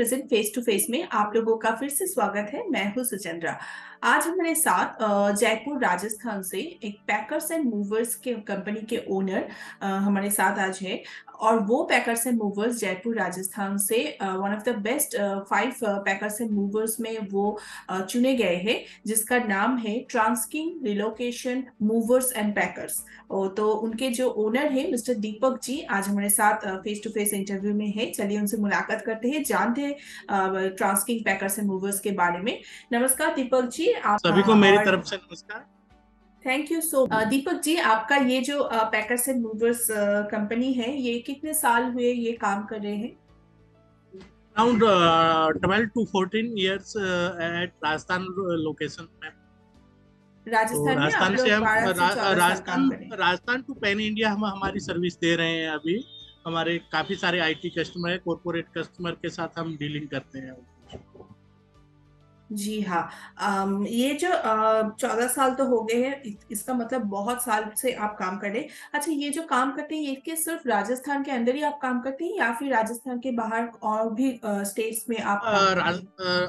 Present face to face में आप लोगों का फिर से स्वागत है। मैं हूं सुचंद्रा। आज हमारे साथ जयपुर राजस्थान से एक पैकर्स एंड मूवर्स के कंपनी के ओनर हमारे साथ आज है। और वो packers and movers Jaipur Rajasthan से one of the best 5 packers and movers में वो चुने गए हैं, जिसका नाम है Transking relocation movers and packers. तो उनके जो ओनर है मिस्टर दीपक जी आज हमारे साथ फेस टू फेस इंटरव्यू में है। चलिए उनसे मुलाकात करते हैं, जानते हैं ट्रांसकिंग पैकर्स एंड मूवर्स के बारे में। नमस्कार दीपक जी, आप सभी को मेरी और तरफ से नमस्कार। Thank you so Deepak ji, आपका ये जो पैकर्स एंड मूवर्स कंपनी है, ये कितने साल हुए ये काम कर रहे हैं? Around 12 to 14 years at Rajasthan location में। तो राजस्थान में आप राजस्थान से लोग हम 12 से 14 साल काम राजस्थान करें। राजस्थान टू पैन इंडिया हम हमारी सर्विस दे रहे हैं अभी। हमारे काफी सारे आईटी कस्टमर है, कॉरपोरेट कस्टमर के साथ हम डीलिंग करते हैं। जी हाँ। ये जो 14 साल तो हो गए हैं, इसका मतलब बहुत साल से आप काम कर रहे हैं। अच्छा, ये जो काम करते हैं ये कि सिर्फ राजस्थान के अंदर ही आप काम करते हैं या फिर राजस्थान के बाहर और भी स्टेट्स में आप काम करते हैं?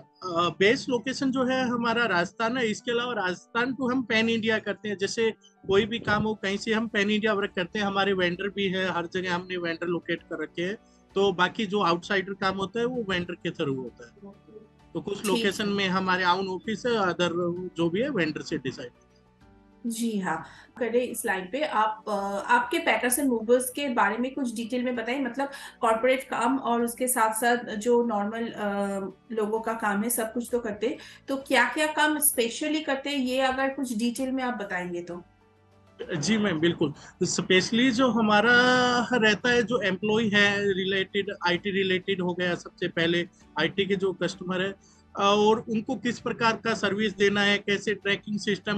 बेस लोकेशन जो है हमारा राजस्थान है। इसके अलावा राजस्थान टू हम पैन इंडिया करते हैं। जैसे कोई भी काम हो कहीं से हम पैन इंडिया वर्क करते हैं। हमारे वेंडर भी है, हर जगह हमने वेंडर लोकेट कर रखे हैं। तो बाकी जो आउटसाइडर काम होता है वो वेंडर के थ्रू होता है। तो कुछ ठीक लोकेशन है। में हमारे आउन ऑफिस है, अदर जो भी है वेंडर से डिसाइड। जी हाँ। करें इस लाइन पे आप आपके पैकर्स एंड मूवर्स के बारे में कुछ डिटेल में बताइए, मतलब कॉर्पोरेट काम और उसके साथ साथ जो नॉर्मल लोगों का काम है सब कुछ तो करते हैं, तो क्या क्या काम स्पेशली करते हैं ये अगर कुछ डिटेल में आप बताएंगे तो। जी मैम, बिल्कुल। स्पेशली जो हमारा रहता है, जो एम्प्लॉय है रिलेटेड, आईटी रिलेटेड हो गया सबसे पहले। आईटी के जो कस्टमर है और उनको किस प्रकार का सर्विस देना है, कैसे ट्रैकिंग सिस्टम,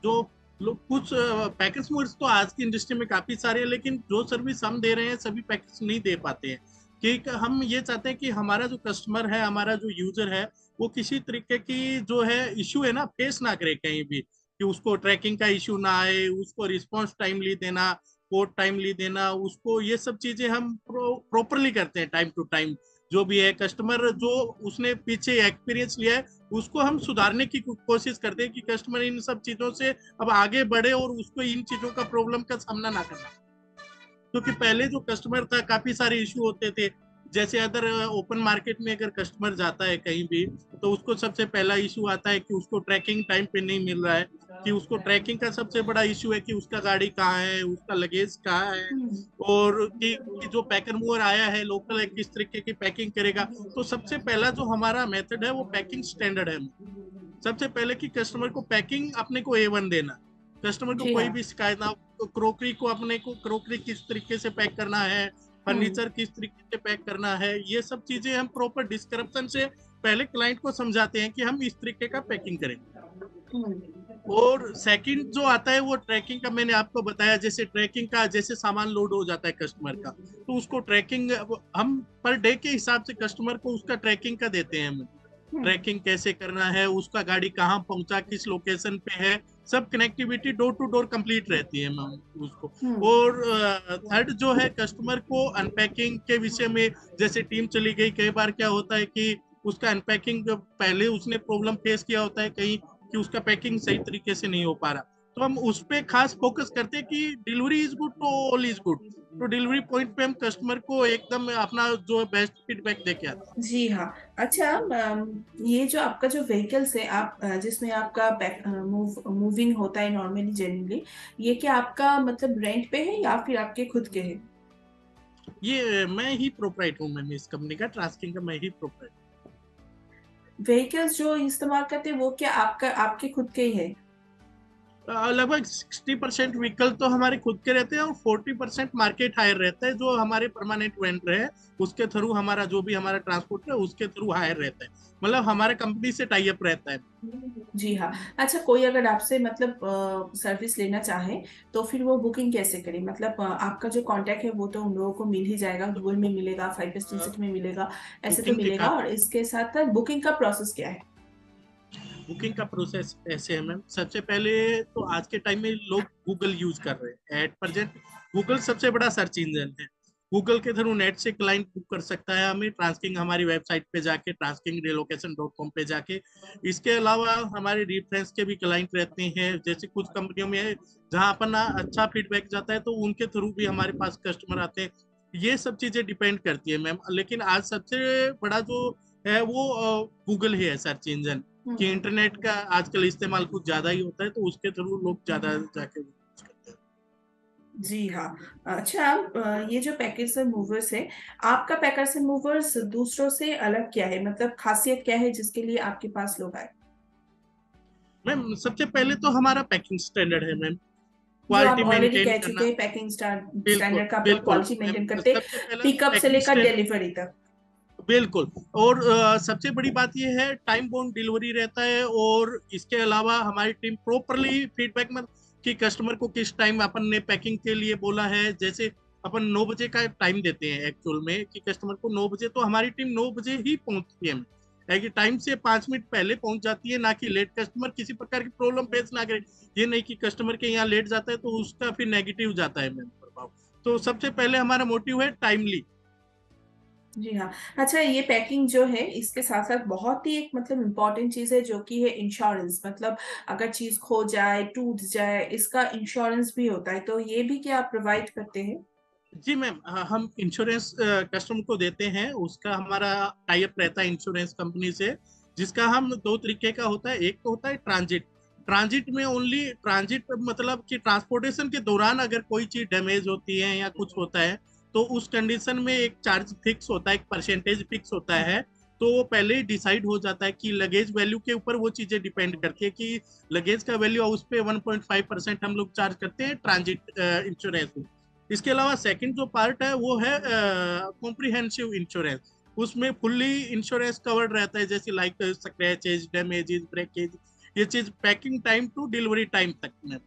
जो लोग कुछ पैकेज मोड्स तो आज की इंडस्ट्री में काफी सारे हैं, लेकिन जो सर्विस हम दे रहे हैं सभी पैकेज नहीं दे पाते हैं। कि हम ये चाहते हैं कि हमारा जो कस्टमर है, हमारा जो यूजर है, वो किसी तरीके की जो है इश्यू है ना फेस ना करे कहीं भी। कि उसको ट्रैकिंग का इश्यू ना आए, उसको रिस्पॉन्स टाइमली देना, कोड टाइमली देना, उसको ये सब चीजें हम प्रॉपरली करते हैं टाइम टू टाइम। जो भी है कस्टमर जो उसने पीछे एक्सपीरियंस लिया है उसको हम सुधारने की कोशिश करते हैं कि कस्टमर इन सब चीजों से अब आगे बढ़े और उसको इन चीजों का प्रॉब्लम का सामना ना करना। क्योंकि पहले जो कस्टमर था काफी सारे इश्यू होते थे। जैसे अदर ओपन मार्केट में अगर कस्टमर जाता है कहीं भी, तो उसको सबसे पहला इशू आता है कि उसको ट्रैकिंग टाइम पे नहीं मिल रहा है। कि उसको ट्रैकिंग का सबसे बड़ा इशू है कि उसका गाड़ी कहाँ है, उसका लगेज कहाँ है। हम्म। और कि जो पैकर मूवर आया है लोकल है किस तरीके की पैकिंग करेगा। तो सबसे पहला जो हमारा मेथड है वो पैकिंग स्टैंडर्ड है। सबसे पहले कि कस्टमर को पैकिंग अपने को A1 देना। कस्टमर को जी कोई हाँ। भी शिकायत ना हो। क्रोकरी को अपने को क्रोकरी किस तरीके से पैक करना है, हम्म। फर्नीचर किस तरीके से पैक करना है, ये सब चीजें हम प्रॉपर डिस्क्रिप्शन से पहले क्लाइंट को समझाते हैं कि हम इस तरीके का पैकिंग करेंगे। हम्म। और सेकंड जो आता है वो ट्रैकिंग का, मैंने आपको बताया। जैसे ट्रैकिंग का, जैसे सामान लोड हो जाता है कस्टमर का, तो उसको ट्रैकिंग हम पर डे के हिसाब से कस्टमर को उसका ट्रैकिंग का देते हैं हम। हम्म। ट्रैकिंग कैसे करना है, उसका गाड़ी कहाँ पहुंचा, किस लोकेशन पे है, सब connectivity door to door complete रहती है मैम उसको। हम्म। और थर्ड जो है कस्टमर को अनपैकिंग के विषय में, जैसे टीम चली गई, कई बार क्या होता है कि उसका अनपैकिंग पहले उसने प्रॉब्लम फेस किया होता है कहीं, कि उसका पैकिंग सही तरीके से नहीं हो पा रहा। तो हम उस पे खास फोकस करते हैं कि डिलीवरी इज गुड तो ऑल इज गुड। तो डिलीवरी पॉइंट पे हम कस्टमर को एकदम अपना जो बेस्ट फीडबैक देके आते हैं। जी हाँ। अच्छा, ये जो आपका जो व्हीकल्स है आप जिसमें आपका मूविंग होता है नॉर्मली जनरली, ये क्या आपका मतलब रेंट पे है या फिर आपके खुद के है? ये मैं ही प्रोपराइट हूँ मैम, इस कंपनी का ट्रांसकिंग का मैं ही प्रोपराइट। व्हीकल्स जो इस्तेमाल करते हैं वो क्या आपका आपके खुद के ही है? लगभग 60% व्हीकल तो हमारे खुद के रहते हैं और 40% मार्केट हायर रहता है, जो हमारे परमानेंट वेंडर है उसके थ्रू हमारा जो भी हमारा ट्रांसपोर्ट है उसके थ्रू हायर रहता है। मतलब हमारे कंपनी से टाई अप रहता है। जी हाँ। अच्छा, कोई अगर आपसे मतलब सर्विस लेना चाहे तो फिर वो बुकिंग कैसे करे? मतलब आपका जो कांटेक्ट है वो तो उन लोगों को मिल ही जाएगा, गूगल में मिलेगा, 5 स्टार में मिलेगा, ऐसे तो बुकिंग के मिलेगा। और इसके साथ साथ बुकिंग का प्रोसेस क्या है? बुकिंग का प्रोसेस ऐसे है मैम। सबसे पहले तो आज के टाइम में लोग गूगल यूज कर रहे हैं एट प्रेजेंट। गूगल सबसे बड़ा सर्च इंजन है। गूगल के थ्रू नेट से क्लाइंट बुक कर सकता है हमें, ट्रांसकिंग हमारी वेबसाइट पे जाके, transkingrrelocation.com पे जाके। इसके अलावा हमारे रेफरेंस के भी क्लाइंट रहते हैं, जैसे कुछ कंपनियों में जहां अपन अच्छा फीडबैक जाता है तो उनके थ्रू भी हमारे पास कस्टमर आते हैं। ये सब चीजें डिपेंड करती है मैम, लेकिन आज सबसे बड़ा जो है वो गूगल ही है सर्च इंजन, कि हम्म। इंटरनेट का आजकल इस्तेमाल कुछ ज्यादा ही होता है, तो उसके थ्रू लोग ज्यादा जाके use करते हैं। जी हाँ। अच्छा, ये जो पैकेज एंड मूवर्स है, आपका पैकेज एंड मूवर्स दूसरों से अलग क्या है, मतलब खासियत क्या है जिसके लिए आपके पास लोग आए? मैम सबसे पहले तो हमारा पैकिंग स्टैंडर्ड है मैम, जो आप क्वालिटी ऑलरेडी मेंटेन कह चुके करना। हैं, पैकिंग बिल्कुल स्टैंडर्ड का आप लोग बिल्कुल क्वालिटी मैम, मेंटेन करते, सबसे पहला पिकअप से पैकिंग लेकर स्टैंडर्ड। डिलीवरी तक। बिल्कुल। और सबसे बड़ी बात यह है टाइम बाउंड डिलीवरी रहता है, और इसके अलावा हमारी टीम प्रॉपरली फीडबैक में कि कस्टमर को किस टाइम अपन ने पैकिंग के लिए बोला है, जैसे अपन 9 बजे का टाइम देते हैं एक्चुअल में कि कस्टमर को 9 बजे, तो हमारी टीम 9 बजे ही पहुंचती है कि टाइम से 5 मिनट पहले पहुंच जाती है, ना कि लेट। कस्टमर किसी प्रकार की प्रॉब्लम फेस ना करे, ये नहीं कि कस्टमर के यहाँ लेट जाता है तो उसका फिर नेगेटिव जाता है मैम प्रभाव। तो सबसे पहले हमारा मोटिव है टाइमली। जी हाँ। अच्छा, ये पैकिंग जो है इसके साथ साथ बहुत ही एक मतलब इम्पोर्टेंट चीज है जो कि है इंश्योरेंस, मतलब अगर चीज खो जाए, टूट जाए, इसका इंश्योरेंस भी होता है, तो ये भी क्या आप प्रोवाइड करते हैं? जी मैम, हम इंश्योरेंस कस्टमर को देते हैं, उसका हमारा टाई अप रहता है इंश्योरेंस कंपनी से, जिसका हम दो तरीके का होता है। एक तो होता है ट्रांजिट। ट्रांजिट में ओनली ट्रांजिट मतलब कि ट्रांसपोर्टेशन के दौरान अगर कोई चीज डैमेज होती है या कुछ होता है, तो उस कंडीशन में एक चार्ज फिक्स होता है, एक परसेंटेज फिक्स होता है। तो वो पहले ही डिसाइड हो जाता है कि लगेज वैल्यू के ऊपर वो चीजें डिपेंड करती है कि लगेज का वैल्यू, उस पर 1.5% हम लोग चार्ज करते हैं ट्रांजिट इंश्योरेंस में। इसके अलावा सेकंड जो पार्ट है वो है कॉम्प्रिहेंसिव इंश्योरेंस। उसमें फुल्ली इंश्योरेंस कवर्ड रहता है, जैसे लाइक स्क्रैचेज, डैमेजेस, ब्रेकेज, ये चीज packing time to delivery time तक में।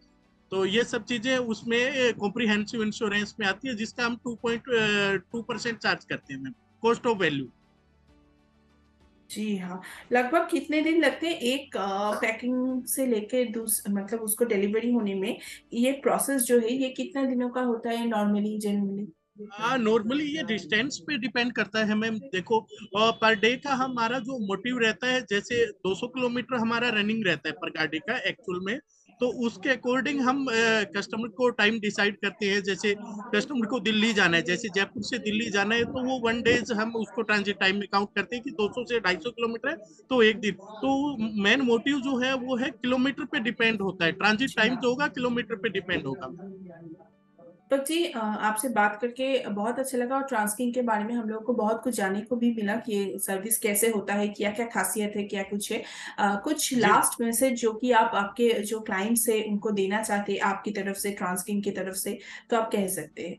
तो ये सब चीजें उसमें कॉम्प्रिहेंसिव इंश्योरेंस में आती है, जिसका हम 2.2% चार्ज करते हैं कॉस्ट ऑफ वैल्यू। जी हाँ। लगभग कितने दिन लगते हैं एक पैकिंग से लेके मतलब उसको डिलीवरी होने में? ये प्रोसेस जो है ये कितने दिनों का होता है नॉर्मली, जनरली? नॉर्मली ये डिस्टेंस पे डिपेंड करता है मैम। देखो पर डे का हमारा जो मोटिव रहता है, जैसे 200 किलोमीटर हमारा रनिंग रहता है पर गाड़ी का एक्चुअल में, तो उसके अकॉर्डिंग हम कस्टमर को टाइम डिसाइड करते हैं। जैसे कस्टमर को दिल्ली जाना है, जैसे जयपुर से दिल्ली जाना है, तो वो 1 डेज हम उसको ट्रांजिट टाइम में काउंट करते हैं कि 200 से 250 किलोमीटर है तो एक दिन। तो मेन मोटिव जो है वो है किलोमीटर पे डिपेंड होता है, ट्रांजिट जी टाइम हाँ। जो होगा किलोमीटर पे डिपेंड होगा। तो जी, आपसे बात करके बहुत अच्छा लगा, और ट्रांसकिंग के बारे में हम लोग को बहुत कुछ जानने को भी मिला कि ये सर्विस कैसे होता है, क्या क्या खासियत है, क्या कुछ है। कुछ जी लास्ट मैसेज जो कि आप आपके जो क्लाइंट्स है उनको देना चाहते हैं आपकी तरफ से, ट्रांसकिंग की तरफ से, तो आप कह सकते हैं।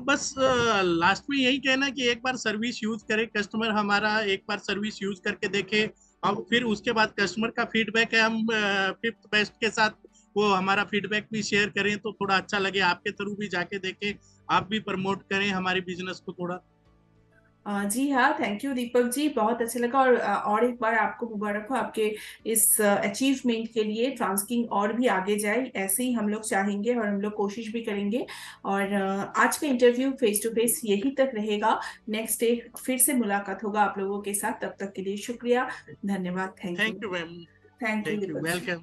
बस लास्ट में यही कहना कि एक बार सर्विस यूज करे कस्टमर हमारा, एक बार सर्विस यूज करके देखे। हम फिर उसके बाद कस्टमर का फीडबैक है, हम फिफ्थ बेस्ट के साथ वो हमारा फीडबैक भी शेयर करें तो थोड़ा अच्छा लगे, आपके थ्रू भी जाके देखें, आप भी प्रमोट करें हमारे बिजनेस को थोड़ा। जी हाँ, थैंक यू दीपक जी, बहुत अच्छा लगा, और एक बार आपको मुबारक हो आपके इस अचीवमेंट के लिए। ट्रांसकिंग और भी आगे जाए, ऐसे ही हम लोग चाहेंगे और हम लोग कोशिश भी करेंगे। और आज का इंटरव्यू फेस टू फेस यही तक रहेगा। नेक्स्ट डे फिर से मुलाकात होगा आप लोगों के साथ, तब तक के लिए शुक्रिया, धन्यवाद, thank you. Thank you ma'am. Thank you thank you, Deepak ji. Welcome.